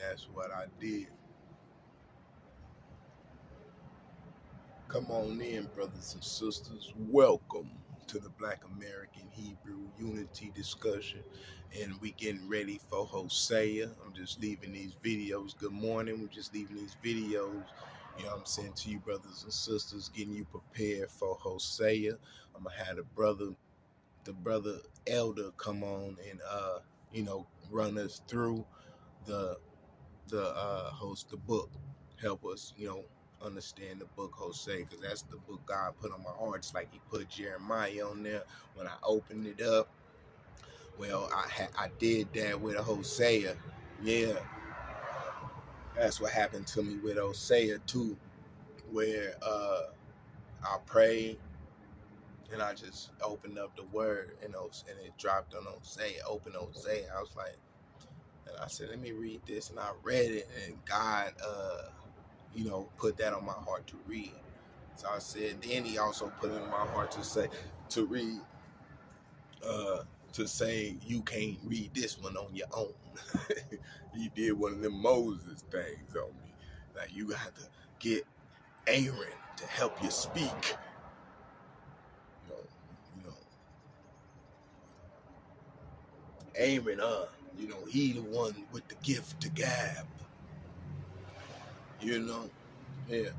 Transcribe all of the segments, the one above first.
That's what I did. Come on in, brothers and sisters. Welcome to the Black American Hebrew Unity discussion. And we getting ready for Hosea. I'm just leaving these videos. Good morning. We're just leaving these videos. You know what I'm saying to you, brothers and sisters, getting you prepared for Hosea. I'm gonna have the brother elder come on and run us through the host the book, help us understand the book Hosea, because that's the book God put on my heart. It's like he put Jeremiah on there when I opened it up. Well, I did that with a Hosea. Yeah, that's what happened to me with Hosea too, where I prayed and I just opened up the word and it dropped on Hosea. Open Hosea. I was like, and I said, let me read this, and I read it, and God put that on my heart to read. So I said, then he also put it in my heart to read, to say, you can't read this one on your own. He did one of them Moses things on me. Like, you got to get Aaron to help you speak. You know, Aaron, he the one with the gift to gab. Yeah.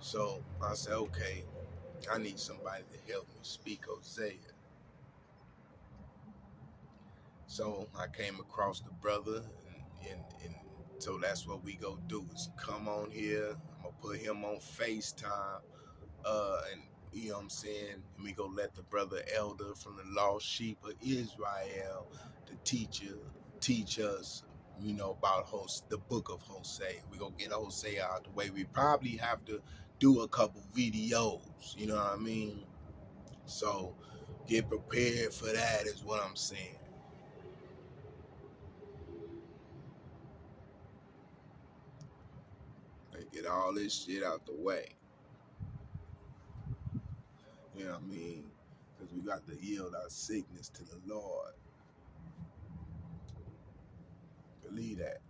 So I said, okay, I need somebody to help me speak Hosea. So I came across the brother, and so that's what we go do is come on here. I'm gonna put him on FaceTime, and you know what I'm saying. And we go let the brother elder from the lost sheep of Israel, the teacher, teach us, about the book of Hosea. We gonna get Hosea out the way. We probably have to do a couple videos. You know what I mean? So get prepared for that is what I'm saying. And get all this shit out the way. You know what I mean? Because we got to yield our sickness to the Lord. Believe that.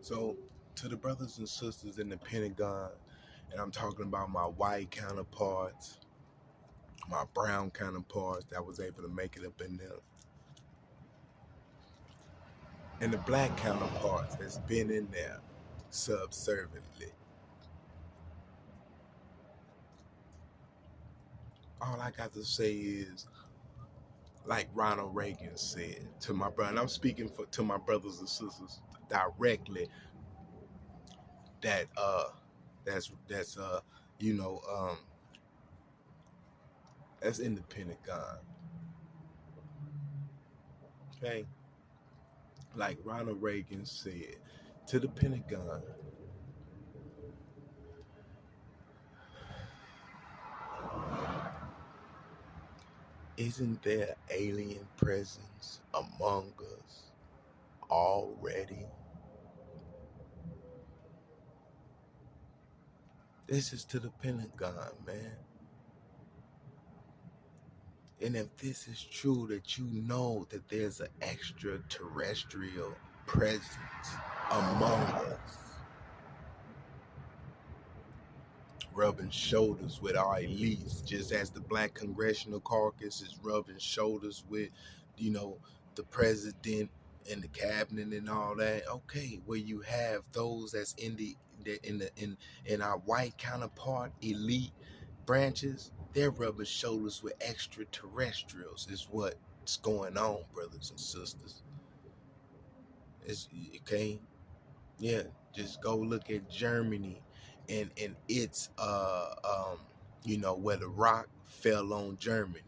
So, to the brothers and sisters in the Pentagon, and I'm talking about my white counterparts, my brown counterparts that was able to make it up in there, and the black counterparts that's been in there subserviently. All I got to say is, like Ronald Reagan said to my brother, and I'm speaking to my brothers and sisters directly, that that's that's in the Pentagon. Okay, like Ronald Reagan said to the Pentagon, isn't there alien presence among us already? This is to the Pentagon, man. And if this is true, that you know that there's an extraterrestrial presence among us, rubbing shoulders with our elites, just as the Black Congressional Caucus is rubbing shoulders with, the president and the cabinet and all that. Okay, where you have those that's in our white counterpart elite branches, they're rubbing shoulders with extraterrestrials. Is what's going on, brothers and sisters. It's okay. Yeah, just go look at Germany and it's where the rock fell on Germany.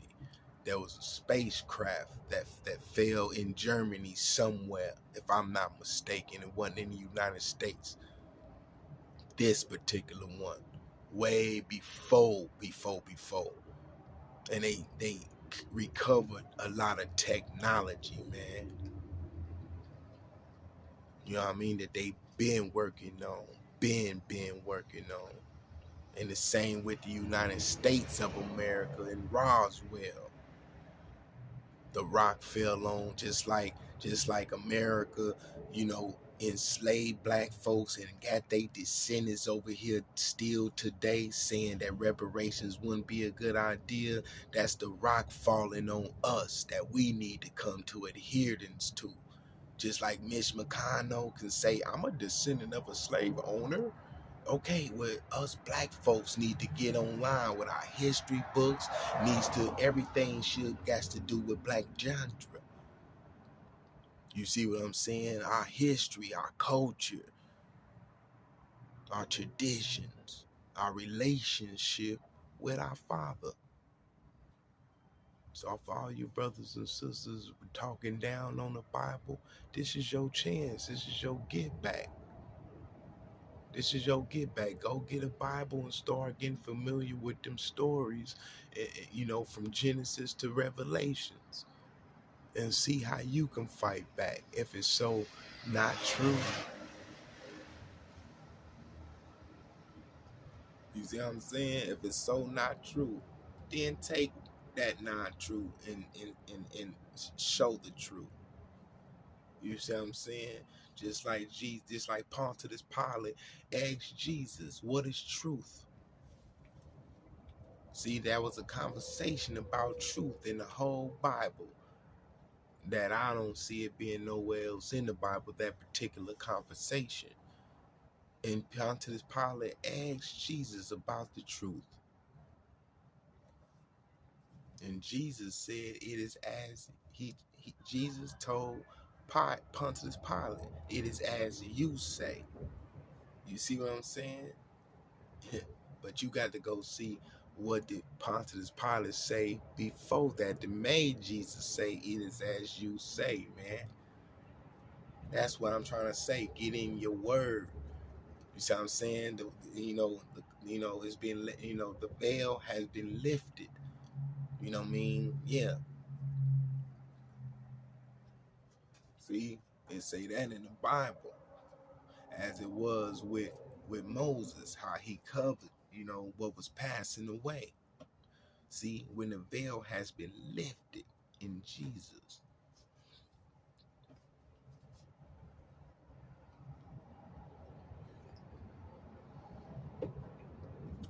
There was a spacecraft that fell in Germany somewhere, if I'm not mistaken. It wasn't in the United States. This particular one, way before. And they recovered a lot of technology, man. You know what I mean? That they been working on, been working on. And the same with the United States of America and Roswell. The rock fell on just like America, enslaved black folks and got their descendants over here still today saying that reparations wouldn't be a good idea. That's the rock falling on us that we need to come to adherence to. Just like Mitch McConnell can say, I'm a descendant of a slave owner. Okay, well, us black folks need to get online with our history books. Everything should got to do with black genre. You see what I'm saying? Our history, our culture, our traditions, our relationship with our Father. So for all you brothers and sisters talking down on the Bible, this is your chance. This is your get back. This is your get back. Go get a Bible and start getting familiar with them stories, from Genesis to Revelations, and see how you can fight back. If it's so not true, you see what I'm saying? If it's so not true, then take that not true and show the truth. You see what I'm saying? Just like Jesus, just like Pontius Pilate asked Jesus, "What is truth?" See, that was a conversation about truth in the whole Bible that I don't see it being nowhere else in the Bible, that particular conversation. And Pontius Pilate asked Jesus about the truth. And Jesus said it is as Jesus told Pontius Pilate, it is as you say. You see what I'm saying? But you got to go see what did Pontius Pilate say before that made Jesus say it is as you say, man. That's what I'm trying to say. Get in your word. You see what I'm saying? It's been, the veil has been lifted. You know what I mean? Yeah. See, it say that in the Bible, as it was with Moses, how he covered, what was passing away. See, when the veil has been lifted in Jesus.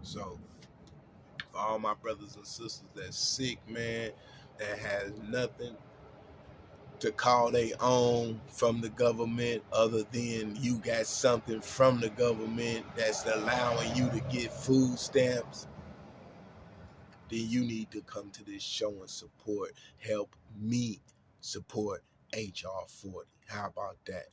So, for all my brothers and sisters that's sick, man, that has nothing to call their own from the government other than you got something from the government that's allowing you to get food stamps, then you need to come to this show and support. Help me support HR 40. How about that?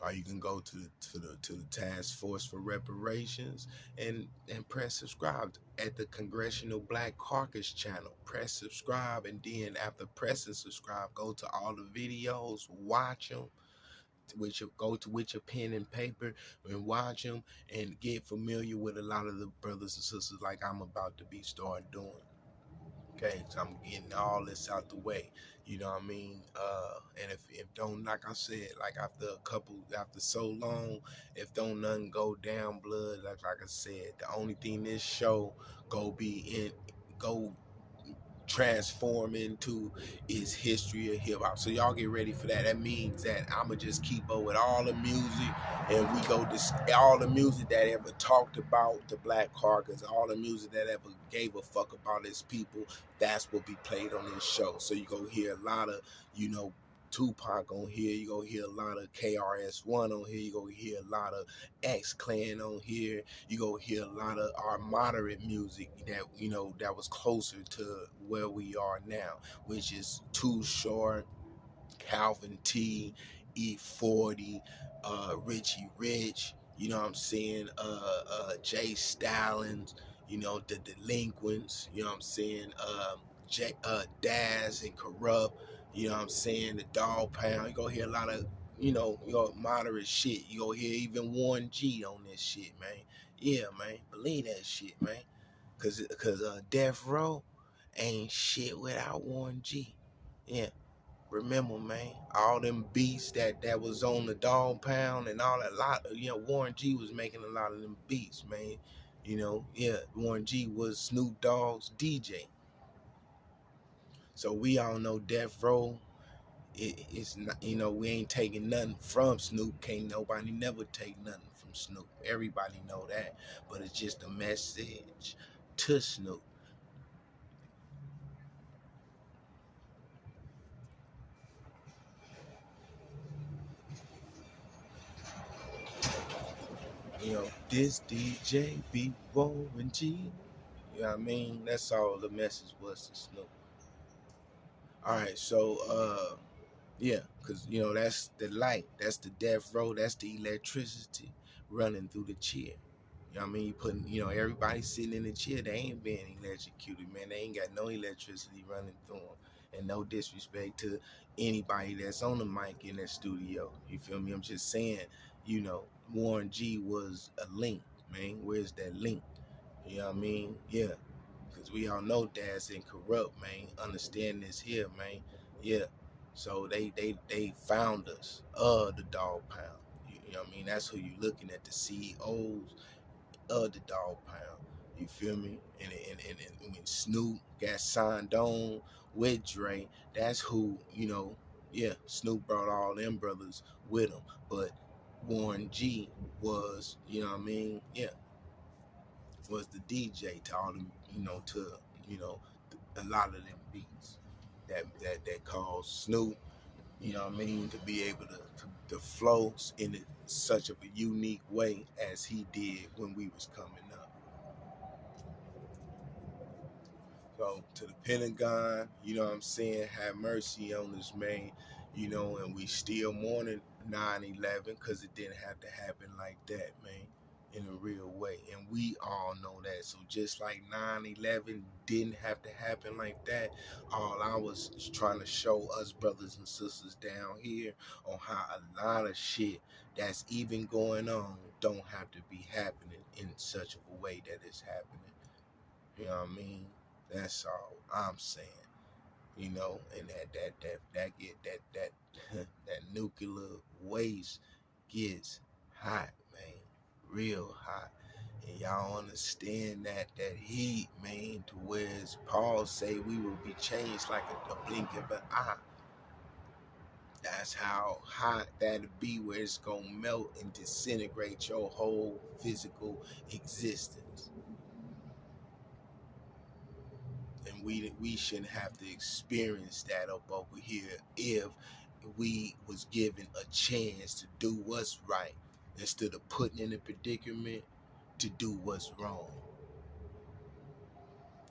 Or you can go to the task force for reparations and press subscribe at the Congressional Black Caucus channel. Press subscribe, and then after pressing subscribe, go to all the videos, watch them. With your pen and paper and watch them and get familiar with a lot of the brothers and sisters like I'm about to be start doing. Okay, so I'm getting all this out the way. You know what I mean? And if don't, like I said, like after so long, if don't nothing go down, blood, like I said, the only thing this show go transform into is history of hip hop. So y'all get ready for that. That means that I'ma just keep up with all the music, and we go all the music that ever talked about the black carcass, all the music that ever gave a fuck about its people. That's what be played on this show. So you go hear a lot of, Tupac on here. You go hear a lot of KRS-One on here. You go hear a lot of X Clan on here. You go hear a lot of our moderate music that was closer to where we are now, which is Too Short, Calvin T, E40, Richie Rich, you know what I'm saying, Jay Stallings, the Delinquents, you know what I'm saying, Daz and Corrupt, you know what I'm saying, the Dog Pound. You go hear a lot of, moderate shit. You go hear even Warren G on this shit, man. Yeah, man, believe that shit, man. Cause Death Row ain't shit without Warren G. Yeah. Remember, man, all them beats that was on the Dog Pound and all that lot. Warren G was making a lot of them beats, man. Warren G was Snoop Dogg's DJ. So we all know Death Row. It's not, we ain't taking nothing from Snoop. Can't nobody never take nothing from Snoop. Everybody know that, but it's just a message to Snoop. This DJ be Warren G. You know what I mean? That's all the message was to Snoop. All right, so yeah, because that's the light, that's the death row, that's the electricity running through the chair. You know what I mean? You putting, everybody sitting in the chair, they ain't being electrocuted, man. They ain't got no electricity running through them. And no disrespect to anybody that's on the mic in that studio. You feel me? I'm just saying, Warren G was a link, man. Where's that link? You know what I mean? Yeah. Because we all know Dad's incorrupt, man. Understand this here, man. Yeah. So they found us, the Dog Pound. You know what I mean? That's who you looking at, the CEOs of the Dog Pound. You feel me? And when Snoop got signed on with Dre, that's who, yeah, Snoop brought all them brothers with him. But Warren G was, you know what I mean? Yeah, was the DJ to all them, you know, a lot of them beats that caused Snoop, you know what I mean, to be able to flow in such of a unique way as he did when we was coming up. So to the Pentagon, you know what I'm saying, have mercy on us, man. And we still mourning 9/11 because it didn't have to happen like that, man, in a real way. And we all know that. So just like 9/11 didn't have to happen like that, all I was trying to show us brothers and sisters down here on how a lot of shit that's even going on don't have to be happening in such of a way that it's happening. You know what I mean? That's all I'm saying. And that get that that nuclear waste gets hot, man, real hot. And y'all understand that heat, man, to where as Paul say we will be changed like a blink of an eye. That's how hot that'll be, where it's gonna melt and disintegrate your whole physical existence. And we shouldn't have to experience that up over here if we was given a chance to do what's right instead of putting in a predicament to do what's wrong.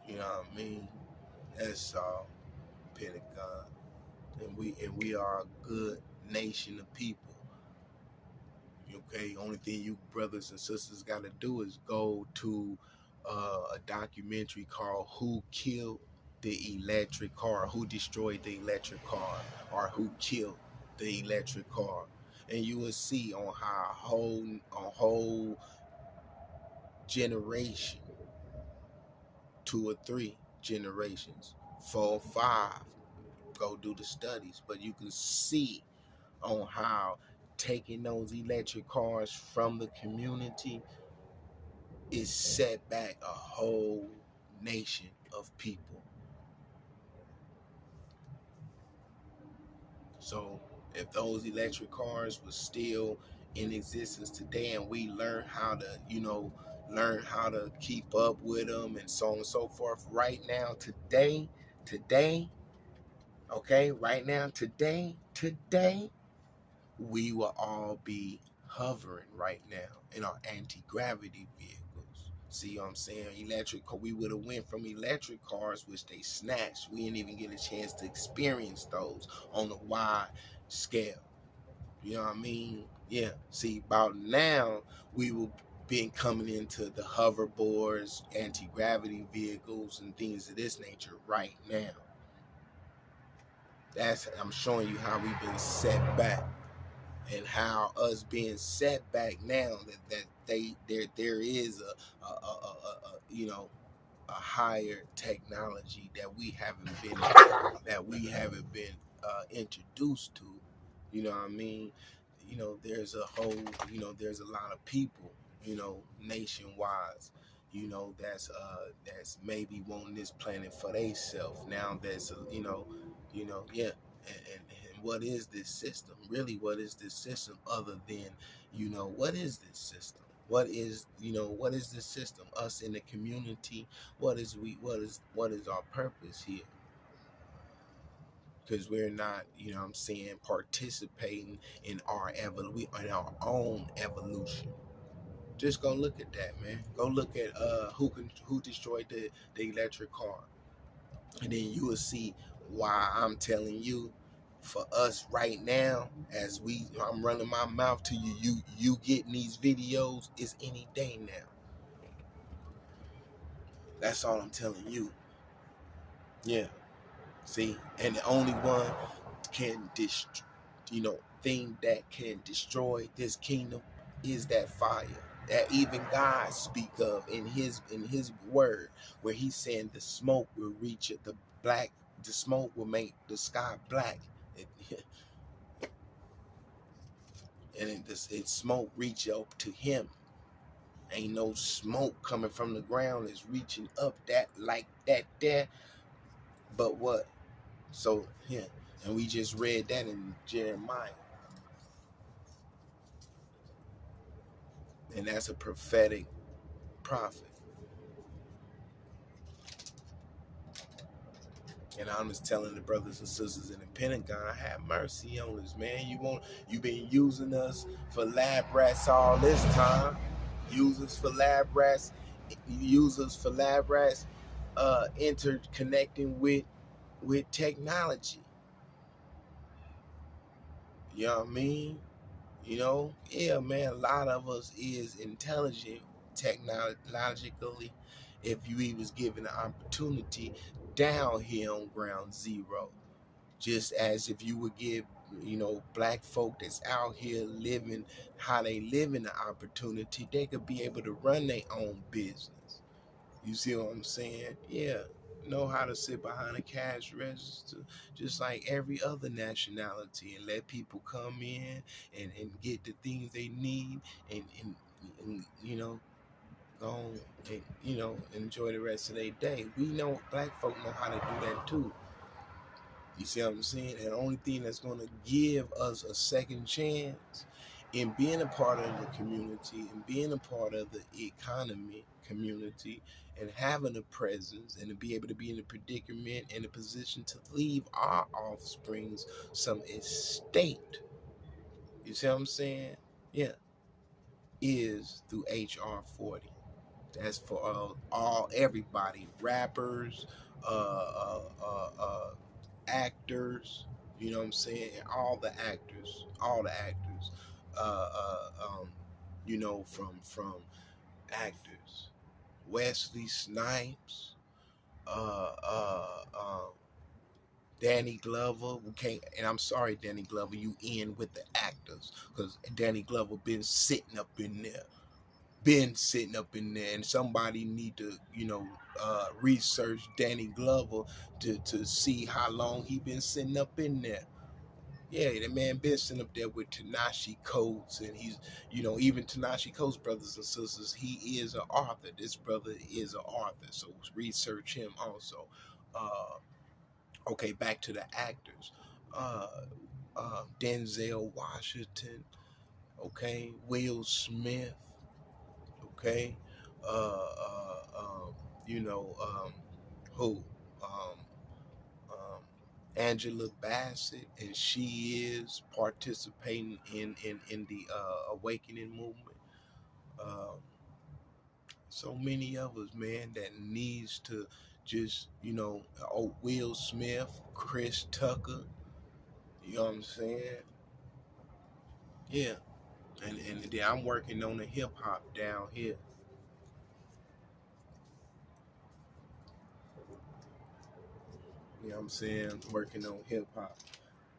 You know what I mean? That's all, Pentagon. And we are a good nation of people. Okay, only thing you brothers and sisters got to do is go to a documentary called "Who Killed the Electric Car?" Who destroyed the electric car, or who killed the electric car, and you will see on how a whole generation, 2 or 3 generations, 4, 5, go do the studies, but you can see on how taking those electric cars from the community is set back a whole nation of people. So if those electric cars were still in existence today and we learn how to, keep up with them and so on and so forth, right now, today, okay, right now, today, we will all be hovering right now in our anti-gravity vehicles. See what I'm saying? We would have went from electric cars, which they snatched. We didn't even get a chance to experience those on a wide scale. You know what I mean? Yeah. See, about now, we will be coming into the hoverboards, anti-gravity vehicles, and things of this nature right now. I'm showing you how we've been set back. And how us being set back now there is a higher technology that we haven't been introduced to. You know what I mean? There's a whole, there's a lot of people, nationwide, that's maybe wanting this planet for themselves. Now that's yeah. And what is this system? Really, what is this system other than, what is this system? What is this system? Us in the community, what is our purpose here? Because we're not, I'm saying, participating in in our own evolution. Just go look at that, man. Go look at who destroyed the electric car, and then you will see why I'm telling you. For us right now, I'm running my mouth to you. You getting these videos is any day now. That's all I'm telling you. Yeah. See, and the only one can thing that can destroy this kingdom is that fire that even God speak of in his word, where he's saying the smoke will reach it, the smoke will make the sky black. It smoke reach up to him. Ain't no smoke coming from the ground is reaching up that like that there. But what? So yeah, and we just read that in Jeremiah. And that's a prophetic prophet. And I'm just telling the brothers and sisters in the Pentagon, have mercy on us, man. You've been using us for lab rats all this time. Use us for lab rats. Interconnecting with technology. You know what I mean? Yeah, man. A lot of us is intelligent technologically. If you was given the opportunity down here on ground zero, just as if you would give, black folk that's out here living how they live in the opportunity, they could be able to run their own business. You see what I'm saying? Yeah. Know how to sit behind a cash register, just like every other nationality, and let people come in and get the things they need, and go and enjoy the rest of their day. We know black folk know how to do that too. You see what I'm saying? And the only thing that's going to give us a second chance in being a part of the community and being a part of the economy community and having a presence and to be able to be in a predicament and a position to leave our offsprings some estate. You see what I'm saying? Yeah. Is through HR 40. That's for everybody, rappers, actors. You know what I'm saying? All the actors. Uh, uh, um, from actors, Wesley Snipes, uh, uh, um, Danny Glover. We can't, and I'm sorry, Danny Glover, you in with the actors, because Danny Glover been sitting up in there, and somebody need to research Danny Glover to see how long he been sitting up in there. Yeah, the man been sitting up there with Tanashi Coates, and he's even Tanashi Coates, brothers and sisters, he is an author. This brother is an author, so research him also. Okay, back to the actors. uh Denzel Washington, okay, Will Smith, okay, you know, who, um, um, Angela Bassett, and she is participating in the awakening movement. Um, so many of us, man, that needs to just, Will Smith, Chris Tucker, you know what I'm saying? Yeah, and then I'm working on the hip hop down here. You know what I'm saying? Working on hip hop.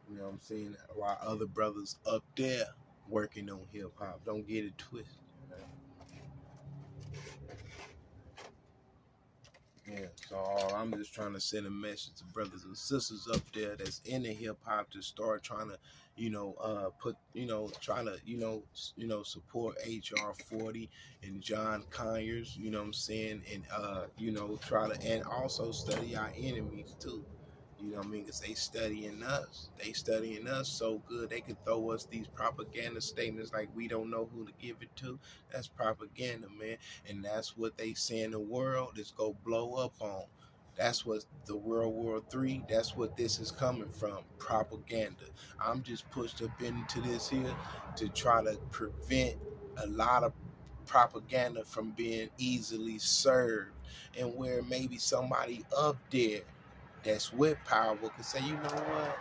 You know what I'm saying? While other brothers up there working on hip hop. Don't get it twisted. Yeah, so I'm just trying to send a message to brothers and sisters up there that's in the hip hop to start trying to, put, trying to, support HR 40 and John Conyers, you know what I'm saying, and try to, and also study our enemies too. You know what I mean? Because they studying us. They studying us so good they could throw us these propaganda statements like we don't know who to give it to. That's propaganda, man. And that's what they say in the world is go blow up on. That's what the World War III, that's what this is coming from. Propaganda. I'm just pushed up into this here to try to prevent a lot of propaganda from being easily served, and where maybe somebody up there that's with power could say, you know what,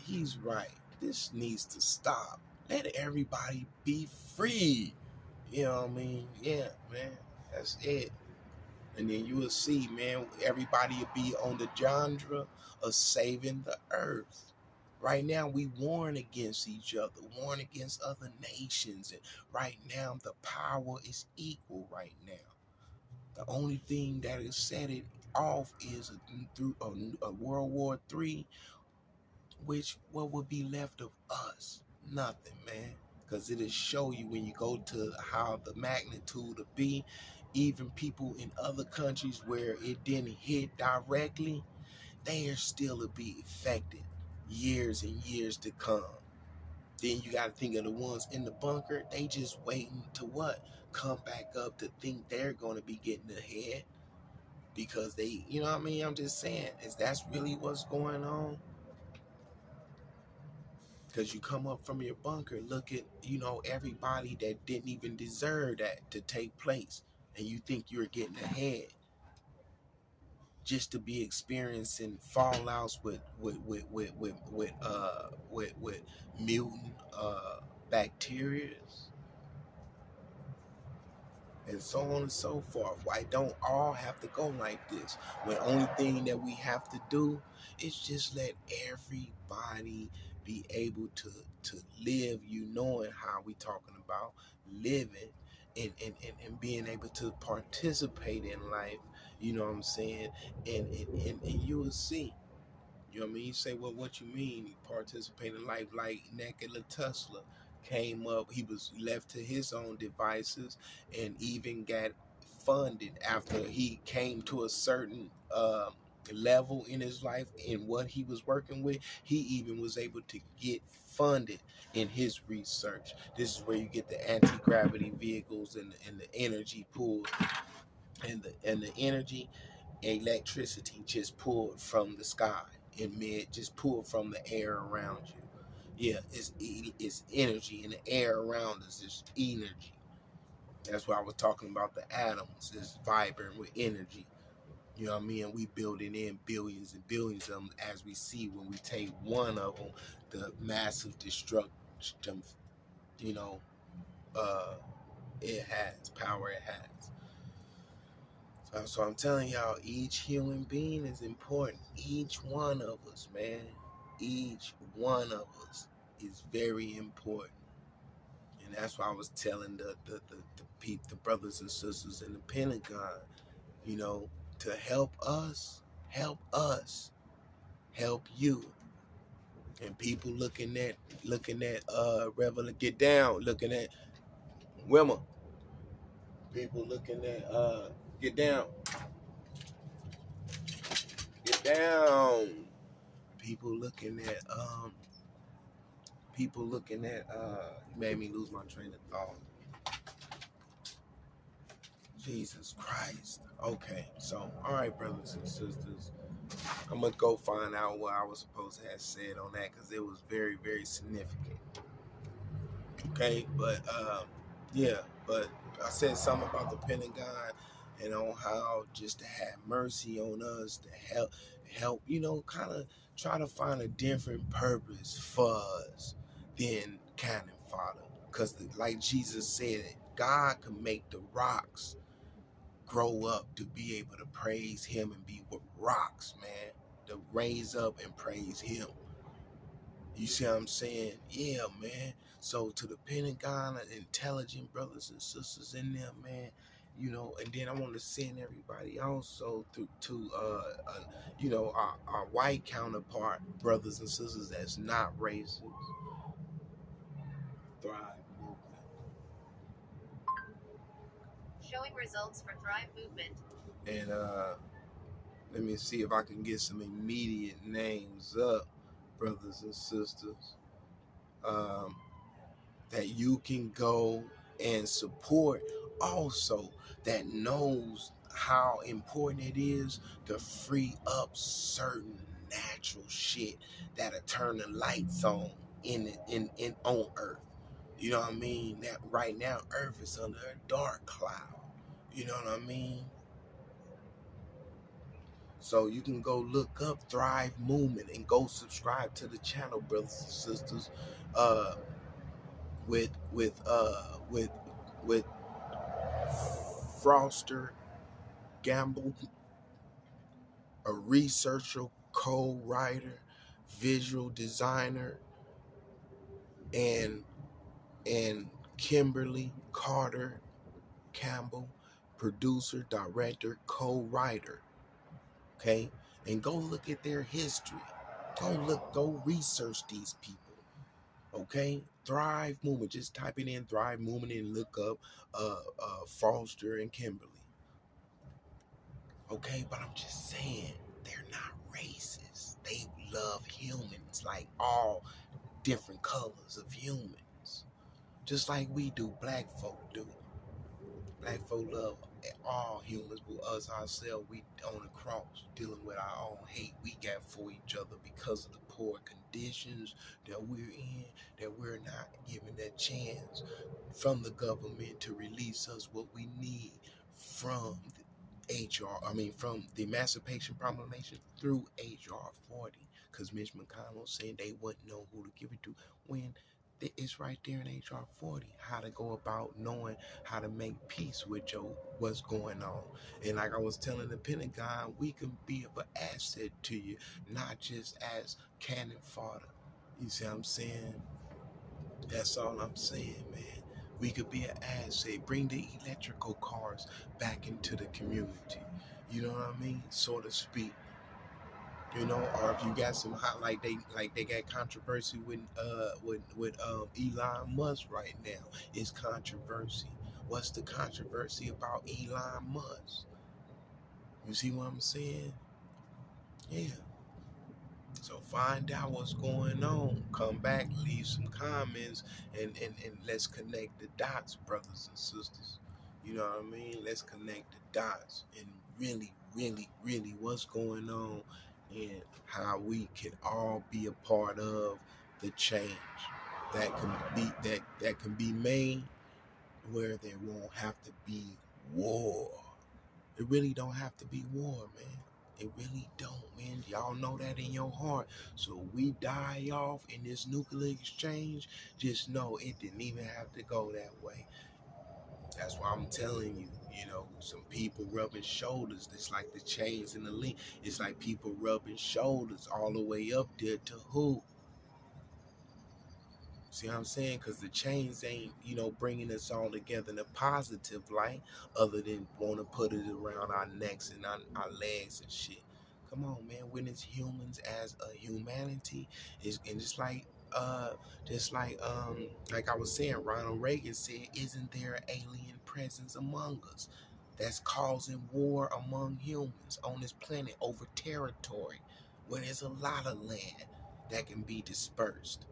he's right. This needs to stop. Let everybody be free. You know what I mean? Yeah, man. That's it. And then you will see, man, everybody will be on the genre of saving the earth. Right now, we warn against each other, warn against other nations. And right now, the power is equal right now. The only thing that is set it off is through a World War III, which what would be left of us? Nothing, man. Because it'll show you when you go to how the magnitude of be, even people in other countries where it didn't hit directly, they are still to be affected years and years to come. Then you got to think of the ones in the bunker. They just waiting to what? Come back up to think they're going to be getting ahead because they, you know what I mean? I'm just saying, is that's really what's going on? Because you come up from your bunker, look at, everybody that didn't even deserve that to take place. And you think you're getting ahead just to be experiencing fallouts with mutant bacteria and so on and so forth. Why don't all have to go like this? When only thing that we have to do is just let everybody be able to live, knowing how we talking about living and being able to participate in life, you know what I'm saying? And you will see. You know what I mean? You say, well, what you mean? He participated in life like Nikola Tesla came up. He was left to his own devices and even got funded after he came to a certain level in his life in what he was working with. He even was able to get funded in his research. This is where you get the anti-gravity vehicles and the energy pool and the energy electricity just pulled from the sky and just pulled from the air around you. Yeah, it's energy, and the air around us is energy. That's why I was talking about the atoms is vibrant with energy. You know what I mean? And we building in billions and billions of them as we see when we take one of them, the massive destruction, you know, uh, it has, power it has. So I'm telling y'all, each human being is important. Each one of us, man. Each one of us is very important. And that's why I was telling the brothers and sisters in the Pentagon, you know, to help us, help you. And people looking at get down, looking at women. People looking at get down, get down. People looking at you made me lose my train of thought. Jesus Christ. Okay, so all right, brothers and sisters, I'm gonna go find out what I was supposed to have said on that because it was very, very significant. Okay, but yeah, but I said something about the Pentagon and on how just to have mercy on us, to help, kind of try to find a different purpose for us than cannon fodder. Because like Jesus said, God can make the rocks grow up to be able to praise him and be with rocks, man. To raise up and praise him. You see what I'm saying? Yeah, man. So to the Pentagon and intelligent brothers and sisters in there, man, And then I want to send everybody also to our white counterpart, brothers and sisters that's not racist. Thrive Movement. Showing results for Thrive Movement. And let me see if I can get some immediate names up, brothers and sisters, um, that you can go and support. Also, that knows how important it is to free up certain natural shit that'll turn the lights on in on Earth. You know what I mean? That right now Earth is under a dark cloud. You know what I mean? So you can go look up Thrive Movement and go subscribe to the channel, brothers and sisters. Uh, with with uh with with Foster Gamble, a researcher, co-writer, visual designer, and Kimberly Carter Campbell, producer, director, co-writer. Okay, and go look at their history. Go research these people. Okay, Thrive Movement. Just type it in Thrive Movement and look up Foster and Kimberly. Okay, but I'm just saying they're not racist. They love humans, like all different colors of humans, just like we do. Black folk do. Black folk love all humans, but us ourselves, we on the cross dealing with our own hate we got for each other because of the poor conditions that we're in, that we're not given that chance from the government to release us what we need from from the Emancipation Proclamation through H.R. 40, because Mitch McConnell saying they wouldn't know who to give it to when it's right there in H.R. 40, how to go about knowing how to make peace with what's going on. And like I was telling the Pentagon, we can be of an asset to you, not just as cannon fodder. You see what I'm saying? That's all I'm saying, man. We could be an asset. Bring the electrical cars back into the community. You know what I mean? So to speak. Or if you got some hot like they got controversy with Elon Musk right now. It's controversy. What's the controversy about Elon Musk? You see what I'm saying? Yeah. So find out what's going on. Come back, leave some comments, and let's connect the dots, brothers and sisters. You know what I mean? Let's connect the dots and really, really, really what's going on and how we can all be a part of the change that can be made where there won't have to be war. It really don't have to be war, man. It really don't, man. Y'all know that in your heart. So we die off in this nuclear exchange. Just know it didn't even have to go that way. That's why I'm telling you, some people rubbing shoulders. It's like the chains and the link. It's like people rubbing shoulders all the way up there to who? See what I'm saying? Because the chains ain't, bringing us all together in a positive light other than want to put it around our necks and our legs and shit. Come on, man. When it's humans as a humanity, and like I was saying, Ronald Reagan said, isn't there an alien presence among us that's causing war among humans on this planet over territory where there's a lot of land that can be dispersed?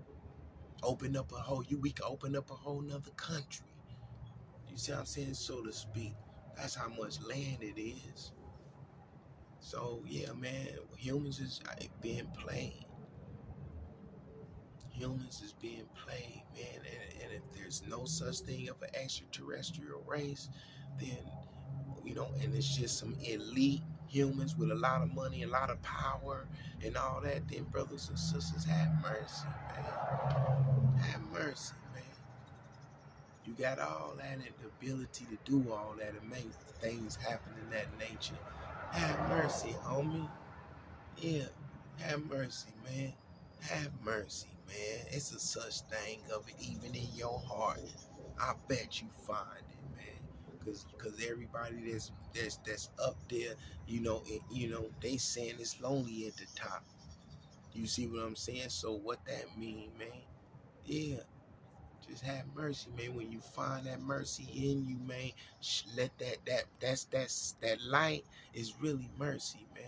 We can open up a whole nother country. You see what I'm saying? So to speak. That's how much land it is. So yeah, man, humans is being played. Humans is being played, man. And if there's no such thing of an extraterrestrial race, then and it's just some elite humans with a lot of money, a lot of power, and all that, then brothers and sisters, have mercy, man. Have mercy, man. You got all that and the ability to do all that and make things happen in that nature. Have mercy, homie. Yeah, have mercy, man. Have mercy, man. It's a such thing of it even in your heart. I bet you find it, man. Cause everybody that's up there, they saying it's lonely at the top. You see what I'm saying? So what that mean, man? Yeah, just have mercy, man. When you find that mercy in you, man, let that light is really mercy, man.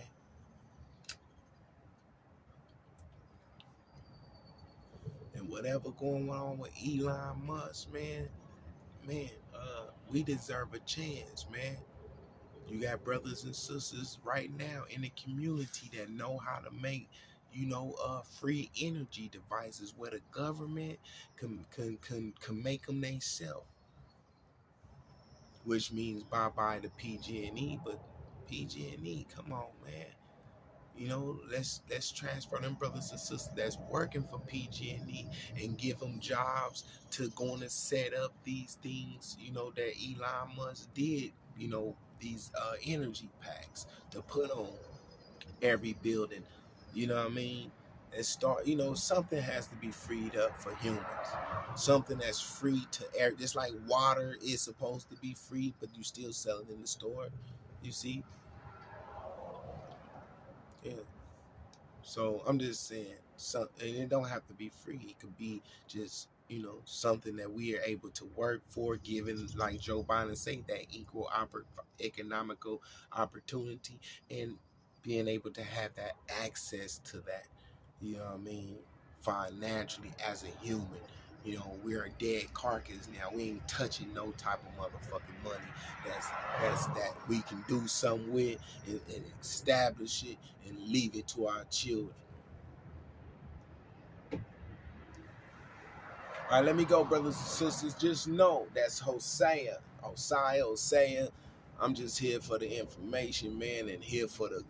And whatever going on with Elon Musk, man, we deserve a chance, man. You got brothers and sisters right now in the community that know how to make, free energy devices where the government can make them themselves, which means bye bye to PG&E. But PG&E, come on, man. Let's transfer them brothers and sisters that's working for PG&E and give them jobs to go and set up these things, that Elon Musk did, these energy packs to put on every building. You know what I mean? And start, something has to be freed up for humans. Something that's free to air, just like water is supposed to be free, but you still sell it in the store. You see? Yeah. So I'm just saying, and it don't have to be free. It could be just, something that we are able to work for, given, like Joe Biden say, that economical opportunity, and being able to have that access to that. You know what I mean? Financially, as a human. We're a dead carcass now. We ain't touching no type of motherfucking money that we can do something with, and establish it and leave it to our children. All right, let me go, brothers and sisters. Just know that's Hosea. I'm just here for the information, man, and here for the,